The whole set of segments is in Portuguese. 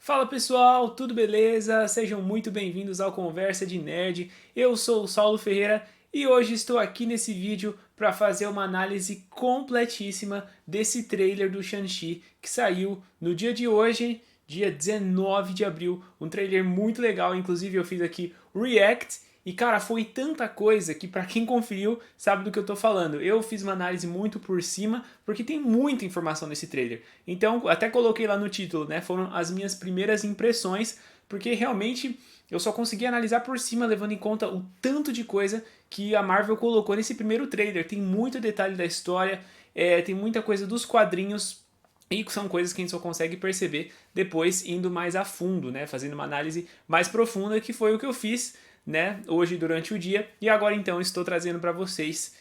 Fala pessoal, tudo beleza? Sejam muito bem-vindos ao Conversa de Nerd. Eu sou o Saulo Ferreira e hoje estou aqui nesse vídeo para fazer uma análise completíssima desse trailer do Shang-Chi que saiu no dia de hoje, dia 19 de abril. Um trailer muito legal, inclusive eu fiz aqui o React. E cara, foi tanta coisa que pra quem conferiu sabe do que eu tô falando. Eu fiz uma análise muito por cima, porque tem muita informação nesse trailer. Então, até coloquei lá no título, né? Foram as minhas primeiras impressões, porque realmente eu só consegui analisar por cima, levando em conta o tanto de coisa que a Marvel colocou nesse primeiro trailer. Tem muito detalhe da história, tem muita coisa dos quadrinhos, e são coisas que a gente só consegue perceber depois indo mais a fundo, né? Fazendo uma análise mais profunda, que foi o que eu fiz, né? Hoje durante o dia. E agora então estou trazendo para vocês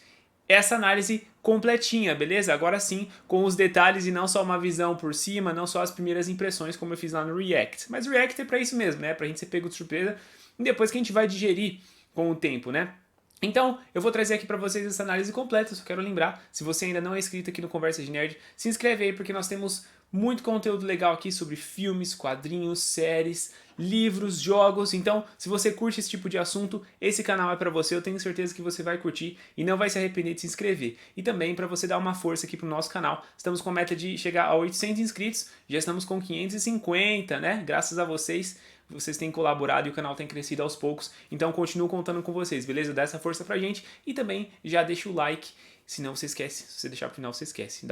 essa análise completinha, beleza? Agora sim, com os detalhes e não só uma visão por cima, não só as primeiras impressões como eu fiz lá no React. Mas o React é para isso mesmo, né? Pra gente ser pego de surpresa e depois que a gente vai digerir com o tempo, né? Então, eu vou trazer aqui para vocês essa análise completa. Só quero lembrar, se você ainda não é inscrito aqui no Conversa de Nerd, se inscreve aí porque nós temos muito conteúdo legal aqui sobre filmes, quadrinhos, séries, livros, jogos. Então, se você curte esse tipo de assunto, esse canal é para você. Eu tenho certeza que você vai curtir e não vai se arrepender de se inscrever. E também para você dar uma força aqui pro nosso canal. Estamos com a meta de chegar a 800 inscritos, já estamos com 550, né? Graças a vocês têm colaborado e o canal tem crescido aos poucos, então continuo contando com vocês, beleza? Dá essa força pra gente e também já deixa o like, senão você esquece, se você deixar pro final você esquece.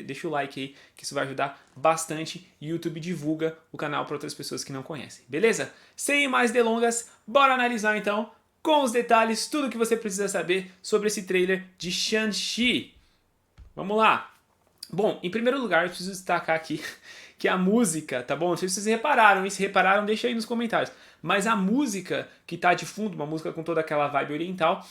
Deixa o like aí, que isso vai ajudar bastante e o YouTube divulga o canal para outras pessoas que não conhecem, beleza? Sem mais delongas, bora analisar então com os detalhes, tudo que você precisa saber sobre esse trailer de Shang-Chi. Vamos lá! Bom, em primeiro lugar, eu preciso destacar aqui que a música, tá bom? Não sei se vocês repararam, e se repararam, deixa aí nos comentários. Mas a música que tá de fundo, uma música com toda aquela vibe oriental,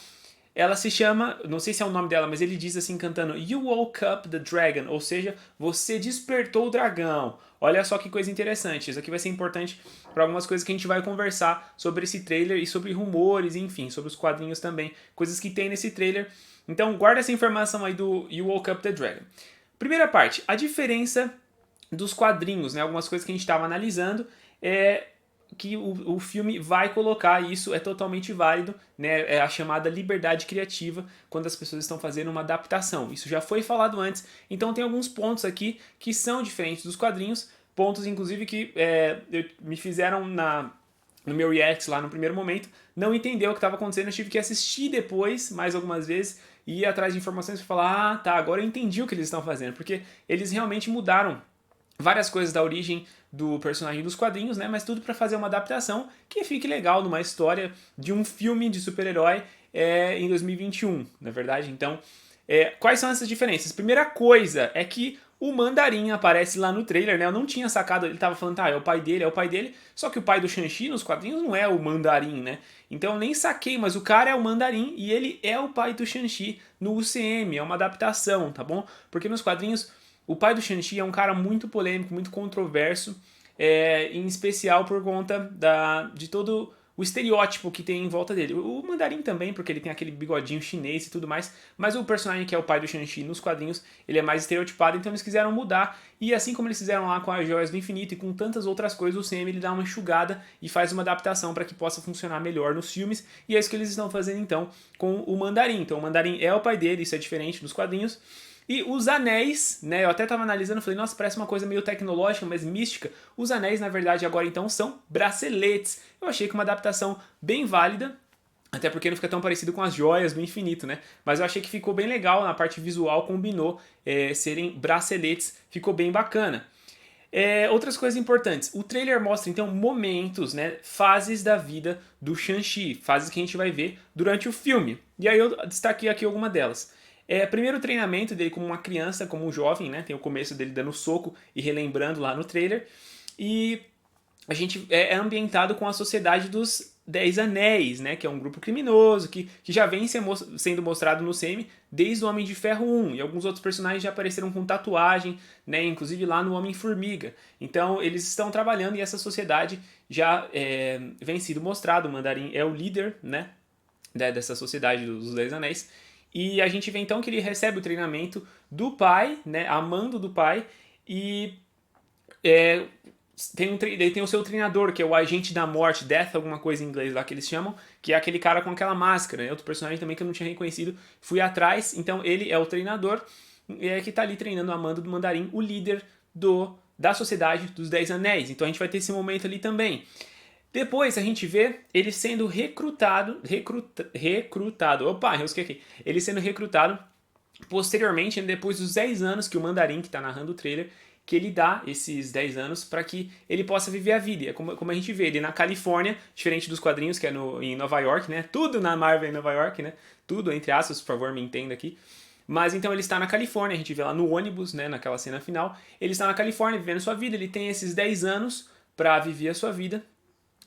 ela se chama, não sei se é o nome dela, mas ele diz assim cantando You Woke Up the Dragon, ou seja, você despertou o dragão. Olha só que coisa interessante, isso aqui vai ser importante para algumas coisas que a gente vai conversar sobre esse trailer e sobre rumores, enfim, sobre os quadrinhos também, coisas que tem nesse trailer. Então guarda essa informação aí do You Woke Up the Dragon. Primeira parte, a diferença dos quadrinhos, né? Algumas coisas que a gente estava analisando é que o filme vai colocar, e isso é totalmente válido, né? É a chamada liberdade criativa quando as pessoas estão fazendo uma adaptação. Isso já foi falado antes, então tem alguns pontos aqui que são diferentes dos quadrinhos, pontos inclusive que me fizeram no meu react lá no primeiro momento, não entender o que estava acontecendo, eu tive que assistir depois, mais algumas vezes, e ir atrás de informações para falar, ah, tá, agora eu entendi o que eles estão fazendo, porque eles realmente mudaram várias coisas da origem do personagem dos quadrinhos, né? Mas tudo para fazer uma adaptação que fique legal numa história de um filme de super-herói em 2021, na verdade. Então, quais são essas diferenças? Primeira coisa é que o Mandarim aparece lá no trailer, né? Eu não tinha sacado, ele tava falando, é o pai dele, é o pai dele. Só que o pai do Shang-Chi nos quadrinhos não é o Mandarim, né? Então eu nem saquei, mas o cara é o Mandarim e ele é o pai do Shang-Chi no UCM, é uma adaptação, tá bom? Porque nos quadrinhos o pai do Shang-Chi é um cara muito polêmico, muito controverso, em especial por conta de todo o estereótipo que tem em volta dele. O Mandarim também, porque ele tem aquele bigodinho chinês e tudo mais, mas o personagem que é o pai do Shang-Chi nos quadrinhos, ele é mais estereotipado, então eles quiseram mudar, e assim como eles fizeram lá com as Joias do Infinito e com tantas outras coisas, o CM ele dá uma enxugada e faz uma adaptação para que possa funcionar melhor nos filmes, e é isso que eles estão fazendo então com o Mandarim. Então o Mandarim é o pai dele, isso é diferente dos quadrinhos. E os anéis, né? Eu até estava analisando, falei, nossa, parece uma coisa meio tecnológica, mas mística. Os anéis, na verdade, agora então são braceletes. Eu achei que uma adaptação bem válida, até porque não fica tão parecido com as joias do infinito, né? Mas eu achei que ficou bem legal, na parte visual combinou serem braceletes, ficou bem bacana. Outras coisas importantes. O trailer mostra então momentos, né, fases da vida do Shang-Chi, fases que a gente vai ver durante o filme. E aí eu destaquei aqui alguma delas. Primeiro o treinamento dele como uma criança, como um jovem, né? Tem o começo dele dando soco e relembrando lá no trailer. E a gente é ambientado com a Sociedade dos Dez Anéis, né? Que é um grupo criminoso que já vem sendo mostrado no CM desde o Homem de Ferro 1. E alguns outros personagens já apareceram com tatuagem, né? Inclusive lá no Homem-Formiga. Então eles estão trabalhando e essa sociedade já vem sendo mostrado. O Mandarim é o líder, né? Dessa sociedade dos Dez Anéis. E a gente vê então que ele recebe o treinamento do pai, né, a mando do pai, e Ele tem o seu treinador, que é o agente da morte, Death, alguma coisa em inglês lá que eles chamam, que é aquele cara com aquela máscara, né? Outro personagem também que eu não tinha reconhecido, fui atrás, então ele é o treinador, que tá ali treinando a mando do Mandarim, o líder da Sociedade dos Dez Anéis. Então a gente vai ter esse momento ali também. Depois a gente vê ele sendo recrutado, opa, eu esqueci aqui, ele sendo recrutado posteriormente, depois dos 10 anos que o Mandarim, que está narrando o trailer, que ele dá esses 10 anos para que ele possa viver a vida. É como a gente vê ele na Califórnia, diferente dos quadrinhos, que é em Nova York, né? Tudo na Marvel é em Nova York, né? Tudo, entre aspas, por favor, me entenda aqui. Mas então ele está na Califórnia, a gente vê lá no ônibus, né, naquela cena final. Ele está na Califórnia vivendo sua vida, ele tem esses 10 anos para viver a sua vida.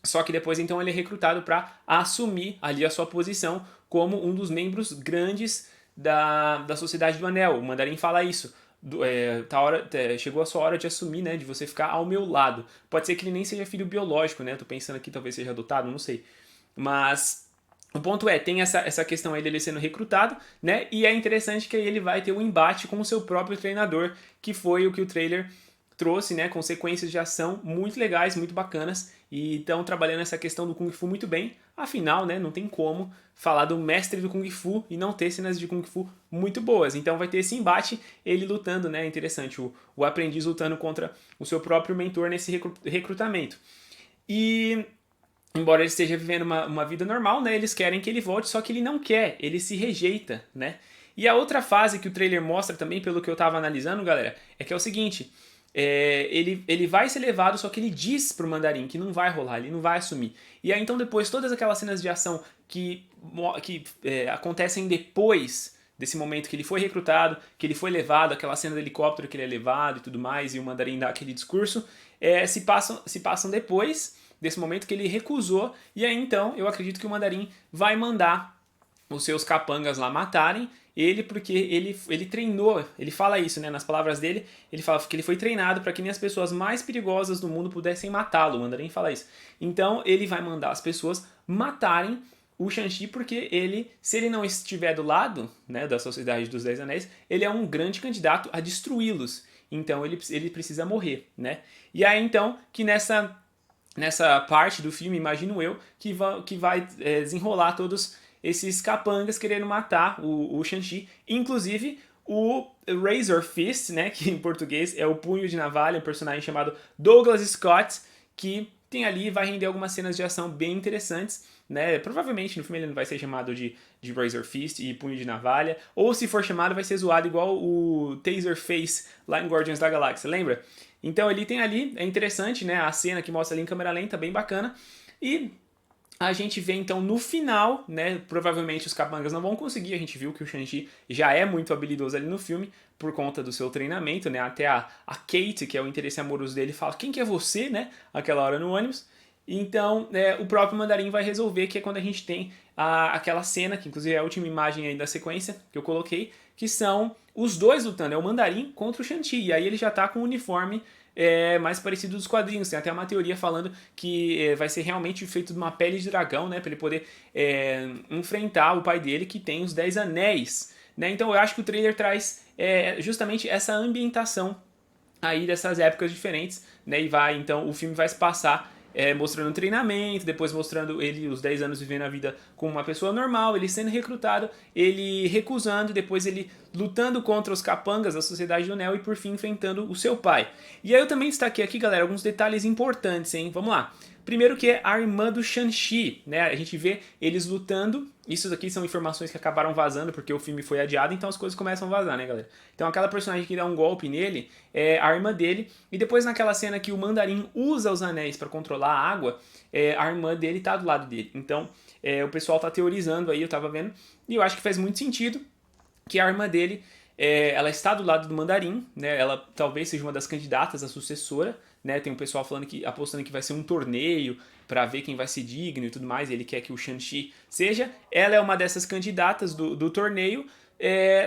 Só que depois então ele é recrutado para assumir ali a sua posição como um dos membros grandes da Sociedade do Anel. O Mandarim fala isso. Chegou a sua hora de assumir, né? De você ficar ao meu lado. Pode ser que ele nem seja filho biológico, né? Tô pensando aqui, talvez seja adotado, não sei. Mas o ponto tem essa questão aí dele sendo recrutado, né? E é interessante que aí ele vai ter um embate com o seu próprio treinador, que foi o que o trailer trouxe, né, com sequências de ação muito legais, muito bacanas, e estão trabalhando essa questão do Kung Fu muito bem. Afinal, né, não tem como falar do mestre do Kung Fu e não ter cenas de Kung Fu muito boas. Então vai ter esse embate, ele lutando, né, interessante, o aprendiz lutando contra o seu próprio mentor nesse recrutamento. E embora ele esteja vivendo uma vida normal, né, eles querem que ele volte, só que ele não quer, ele se rejeita, né. E a outra fase que o trailer mostra também, pelo que eu estava analisando, galera, é que é o seguinte: ele vai ser levado, só que ele diz pro Mandarim que não vai rolar, ele não vai assumir. E aí então depois todas aquelas cenas de ação que acontecem depois desse momento que ele foi recrutado, que ele foi levado, aquela cena do helicóptero que ele é levado e tudo mais, e o Mandarim dá aquele discurso, se passam depois desse momento que ele recusou, e aí então eu acredito que o Mandarim vai mandar os seus capangas lá matarem ele, porque ele treinou, ele fala isso, né, nas palavras dele, ele fala que ele foi treinado para que nem as pessoas mais perigosas do mundo pudessem matá-lo, o Mandarim fala isso. Então ele vai mandar as pessoas matarem o Shang-Chi, porque ele, se ele não estiver do lado, né, da Sociedade dos Dez Anéis, ele é um grande candidato a destruí-los. Então ele precisa morrer, né? E aí então, que nessa parte do filme, imagino eu, que vai desenrolar todos esses capangas querendo matar o Shang-Chi, inclusive o Razor Fist, né, que em português é o Punho de Navalha, um personagem chamado Douglas Scott, que tem ali, vai render algumas cenas de ação bem interessantes, né? Provavelmente no filme ele não vai ser chamado de Razor Fist e Punho de Navalha, ou se for chamado vai ser zoado igual o Taserface lá em Guardians da Galáxia, lembra? Então ele tem ali, é interessante, né, a cena que mostra ali em câmera lenta, bem bacana, e a gente vê então no final, né, provavelmente os capangas não vão conseguir, a gente viu que o Shang-Chi já é muito habilidoso ali no filme, por conta do seu treinamento, né, até a Kate, que é o interesse amoroso dele, fala, quem que é você, né, aquela hora no ônibus. Então o próprio Mandarim vai resolver, que é quando a gente tem aquela cena, que inclusive é a última imagem aí da sequência que eu coloquei, que são os dois lutando, é o Mandarim contra o Shang-Chi, e aí ele já tá com o uniforme mais parecido dos quadrinhos. Tem até uma teoria falando que vai ser realmente feito de uma pele de dragão, né, para ele poder enfrentar o pai dele, que tem os 10 anéis, né? Então eu acho que o trailer traz justamente essa ambientação aí dessas épocas diferentes, né? E então o filme vai se passar mostrando um treinamento, depois mostrando ele os 10 anos vivendo a vida como uma pessoa normal, ele sendo recrutado, ele recusando, depois ele lutando contra os capangas da Sociedade do Anel e por fim enfrentando o seu pai. E aí eu também destaquei aqui, galera, alguns detalhes importantes, hein? Vamos lá. Primeiro que é a irmã do Shang-Chi, né? A gente vê eles lutando. Isso aqui são informações que acabaram vazando porque o filme foi adiado, então as coisas começam a vazar, né, galera? Então aquela personagem que dá um golpe nele é a irmã dele. E depois naquela cena que o Mandarim usa os anéis para controlar a água, a irmã dele tá do lado dele. Então o pessoal tá teorizando aí, eu tava vendo, e eu acho que faz muito sentido que a irmã dele ela está do lado do Mandarim, né? Ela talvez seja uma das candidatas à sucessora, né? Tem um pessoal apostando que vai ser um torneio para ver quem vai ser digno e tudo mais, e ele quer que o Shang-Chi seja. Ela é uma dessas candidatas do torneio,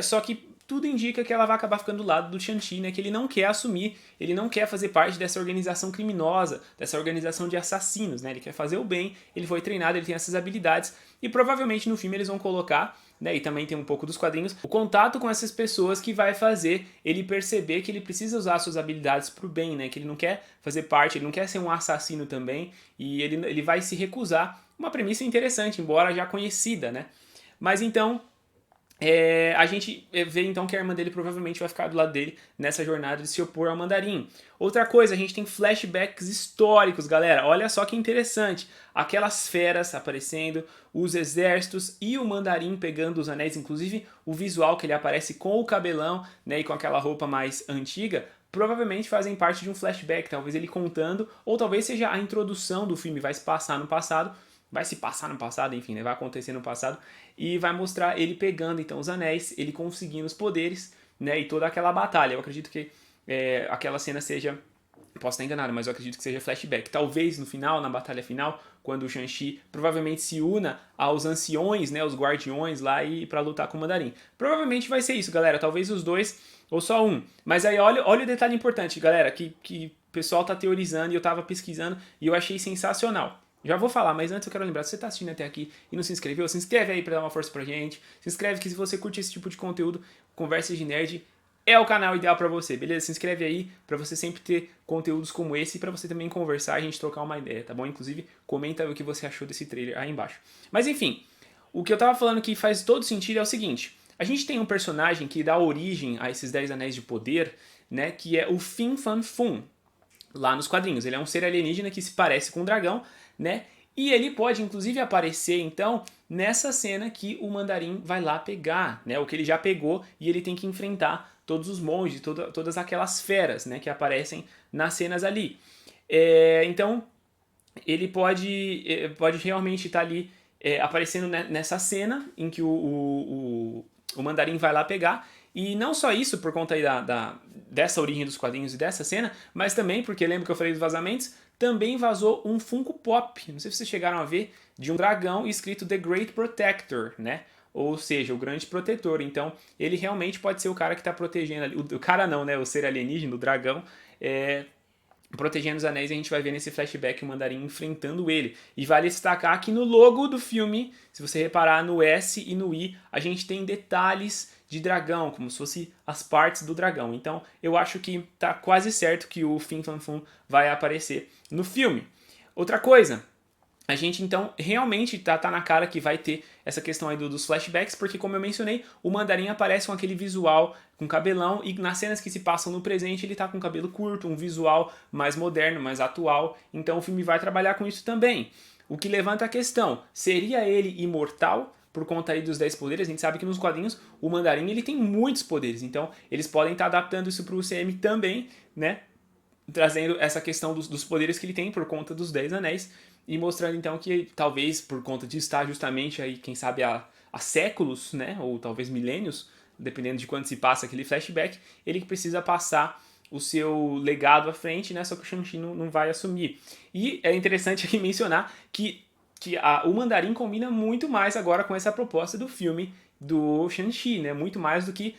só que tudo indica que ela vai acabar ficando do lado do Shang-Chi, né, que ele não quer assumir, ele não quer fazer parte dessa organização criminosa, dessa organização de assassinos, né, ele quer fazer o bem, ele foi treinado, ele tem essas habilidades, e provavelmente no filme eles vão colocar, né, e também tem um pouco dos quadrinhos, o contato com essas pessoas que vai fazer ele perceber que ele precisa usar suas habilidades pro bem, né, que ele não quer fazer parte, ele não quer ser um assassino também, e ele vai se recusar. Uma premissa interessante, embora já conhecida, né. Mas então, a gente vê então que a irmã dele provavelmente vai ficar do lado dele nessa jornada de se opor ao Mandarim. Outra coisa, a gente tem flashbacks históricos, galera. Olha só que interessante. Aquelas feras aparecendo, os exércitos e o Mandarim pegando os anéis, inclusive o visual que ele aparece com o cabelão, né, e com aquela roupa mais antiga, provavelmente fazem parte de um flashback, talvez ele contando, ou talvez seja a introdução do filme, vai se passar no passado, enfim, né, vai acontecer no passado, e vai mostrar ele pegando então os anéis, ele conseguindo os poderes, né, e toda aquela batalha. Eu acredito que aquela cena seja, posso estar enganado, mas eu acredito que seja flashback. Talvez no final, na batalha final, quando o Shang-Chi provavelmente se una aos anciões, né, os guardiões lá, e para lutar com o Mandarim. Provavelmente vai ser isso, galera, talvez os dois ou só um. Mas aí olha o detalhe importante, galera, que o pessoal tá teorizando e eu tava pesquisando e eu achei sensacional. Já vou falar, mas antes eu quero lembrar, se você tá assistindo até aqui e não se inscreveu, se inscreve aí pra dar uma força pra gente. Se inscreve que se você curte esse tipo de conteúdo, Conversas de Nerd é o canal ideal pra você, beleza? Se inscreve aí pra você sempre ter conteúdos como esse e pra você também conversar e a gente trocar uma ideia, tá bom? Inclusive, comenta o que você achou desse trailer aí embaixo. Mas enfim, o que eu tava falando que faz todo sentido é o seguinte. A gente tem um personagem que dá origem a esses 10 anéis de poder, né? Que é o Fin Fan Foom, lá nos quadrinhos. Ele é um ser alienígena que se parece com um dragão, né? E ele pode, inclusive, aparecer, então, nessa cena que o Mandarim vai lá pegar, né? O que ele já pegou e ele tem que enfrentar todos os monges, todas aquelas feras, né? Que aparecem nas cenas ali. Então, ele pode realmente estar ali aparecendo nessa cena em que o Mandarim vai lá pegar. E não só isso, por conta aí dessa origem dos quadrinhos e dessa cena, mas também, porque lembra que eu falei dos vazamentos, também vazou um Funko Pop, não sei se vocês chegaram a ver, de um dragão escrito The Great Protector, né? Ou seja, o grande protetor. Então, ele realmente pode ser o cara que está protegendo ali. O cara não, né? O ser alienígena, o dragão, protegendo os anéis, e a gente vai ver nesse flashback o Mandarim enfrentando ele. E vale destacar que no logo do filme, se você reparar no S e no I, a gente tem detalhes de dragão, como se fosse as partes do dragão. Então eu acho que tá quase certo que o Fin Fan Foom vai aparecer no filme. Outra coisa, a gente então realmente tá na cara que vai ter essa questão aí dos flashbacks, porque como eu mencionei, o Mandarim aparece com aquele visual com cabelão, e nas cenas que se passam no presente ele tá com cabelo curto, um visual mais moderno, mais atual, então o filme vai trabalhar com isso também. O que levanta a questão, seria ele imortal por conta aí dos 10 poderes? A gente sabe que nos quadrinhos o Mandarim ele tem muitos poderes, então eles podem estar adaptando isso pro UCM também, né? Trazendo essa questão dos poderes que ele tem por conta dos 10 anéis, e mostrando então que talvez por conta de estar justamente aí, quem sabe há séculos, né, ou talvez milênios, dependendo de quando se passa aquele flashback, ele precisa passar o seu legado à frente, né, só que o Shang-Chi não vai assumir. E é interessante aqui mencionar que o Mandarim combina muito mais agora com essa proposta do filme do Shang-Chi, né, muito mais do que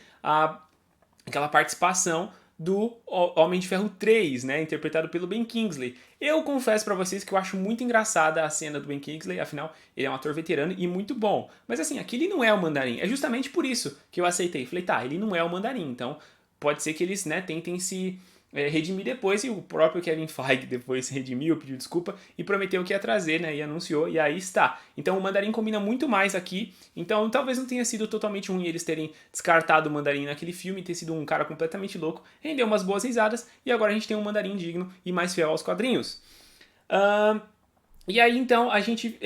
aquela participação do Homem de Ferro 3, né, interpretado pelo Ben Kingsley. Eu confesso pra vocês que eu acho muito engraçada a cena do Ben Kingsley, afinal, ele é um ator veterano e muito bom. Mas assim, aquele não é o Mandarim. É justamente por isso que eu aceitei. Falei, tá, ele não é o Mandarim, então pode ser que eles, né, tentem se redimir depois, e o próprio Kevin Feige depois se redimiu, pediu desculpa e prometeu que ia trazer, né, e anunciou, e aí está. Então o Mandarim combina muito mais aqui, então talvez não tenha sido totalmente ruim eles terem descartado o Mandarim naquele filme, ter sido um cara completamente louco, rendeu umas boas risadas, e agora a gente tem um Mandarim digno e mais fiel aos quadrinhos. E aí então a gente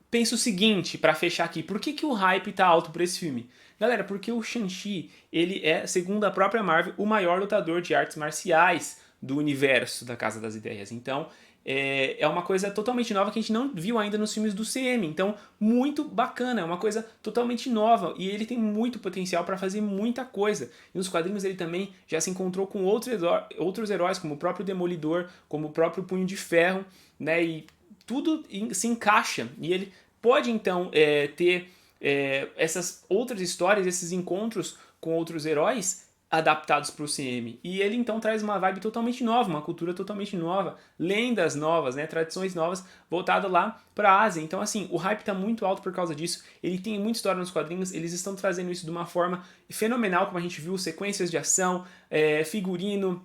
pensa o seguinte, pra fechar aqui, por que o hype tá alto por esse filme? Galera, porque o Shang-Chi, ele é, segundo a própria Marvel, o maior lutador de artes marciais do universo da Casa das Ideias. Então, é uma coisa totalmente nova que a gente não viu ainda nos filmes do CM. Então, muito bacana, é uma coisa totalmente nova. E ele tem muito potencial para fazer muita coisa. E nos quadrinhos ele também já se encontrou com outros heróis, como o próprio Demolidor, como o próprio Punho de Ferro, né? E tudo se encaixa. E ele pode, então, ter essas outras histórias, esses encontros com outros heróis adaptados para o CM. E ele então traz uma vibe totalmente nova, uma cultura totalmente nova, lendas novas, né, tradições novas, voltado lá para a Ásia. Então assim, o hype está muito alto por causa disso. Ele tem muita história nos quadrinhos, eles estão trazendo isso de uma forma fenomenal, como a gente viu, sequências de ação, figurino,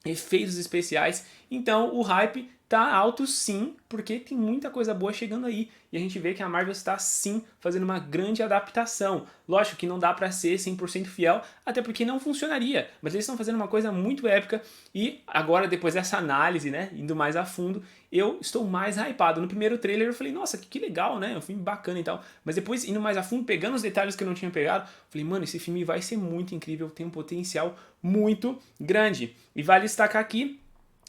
efeitos especiais. Então o hype tá alto sim, porque tem muita coisa boa chegando aí. E a gente vê que a Marvel está sim fazendo uma grande adaptação. Lógico que não dá pra ser 100% fiel, até porque não funcionaria. Mas eles estão fazendo uma coisa muito épica e agora, depois dessa análise, né, indo mais a fundo, eu estou mais hypado. No primeiro trailer eu falei, nossa, que legal, né, um filme bacana e tal. Mas depois, indo mais a fundo, pegando os detalhes que eu não tinha pegado, falei, mano, esse filme vai ser muito incrível, tem um potencial muito grande. E vale destacar aqui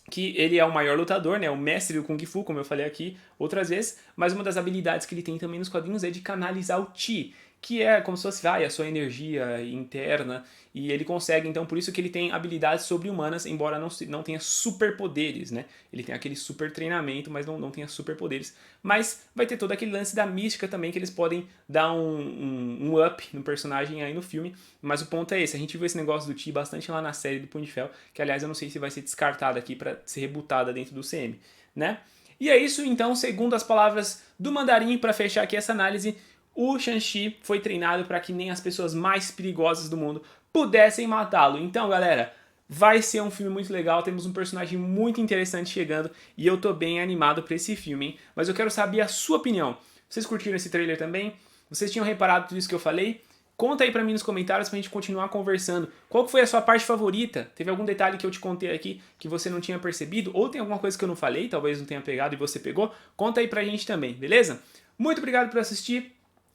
que ele é o maior lutador, né, o mestre do Kung Fu, como eu falei aqui outras vezes, mas uma das habilidades que ele tem também nos quadrinhos é de canalizar o Chi, que é como se fosse a sua energia interna, e ele consegue, então por isso que ele tem habilidades sobre-humanas, embora não tenha superpoderes, né? Ele tem aquele super treinamento, mas não tenha superpoderes. Mas vai ter todo aquele lance da mística também, que eles podem dar um up no personagem aí no filme, mas o ponto é esse, a gente viu esse negócio do Chi bastante lá na série do Punho de Ferro, que aliás eu não sei se vai ser descartada aqui para ser rebutada dentro do CM, né? E é isso, então, segundo as palavras do Mandarim, para fechar aqui essa análise, o Shang-Chi foi treinado para que nem as pessoas mais perigosas do mundo pudessem matá-lo. Então, galera, vai ser um filme muito legal, temos um personagem muito interessante chegando e eu tô bem animado para esse filme, hein? Mas eu quero saber a sua opinião. Vocês curtiram esse trailer também? Vocês tinham reparado tudo isso que eu falei? Conta aí pra mim nos comentários pra gente continuar conversando. Qual que foi a sua parte favorita? Teve algum detalhe que eu te contei aqui que você não tinha percebido? Ou tem alguma coisa que eu não falei, talvez não tenha pegado e você pegou? Conta aí pra gente também, beleza? Muito obrigado por assistir.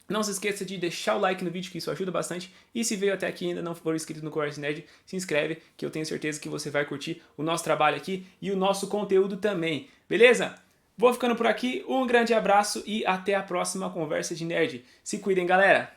Não se esqueça de deixar o like no vídeo, que isso ajuda bastante. E se veio até aqui e ainda não for inscrito no Conversa Nerd, se inscreve, que eu tenho certeza que você vai curtir o nosso trabalho aqui e o nosso conteúdo também. Beleza? Vou ficando por aqui, um grande abraço e até a próxima Conversa de Nerd. Se cuidem, galera!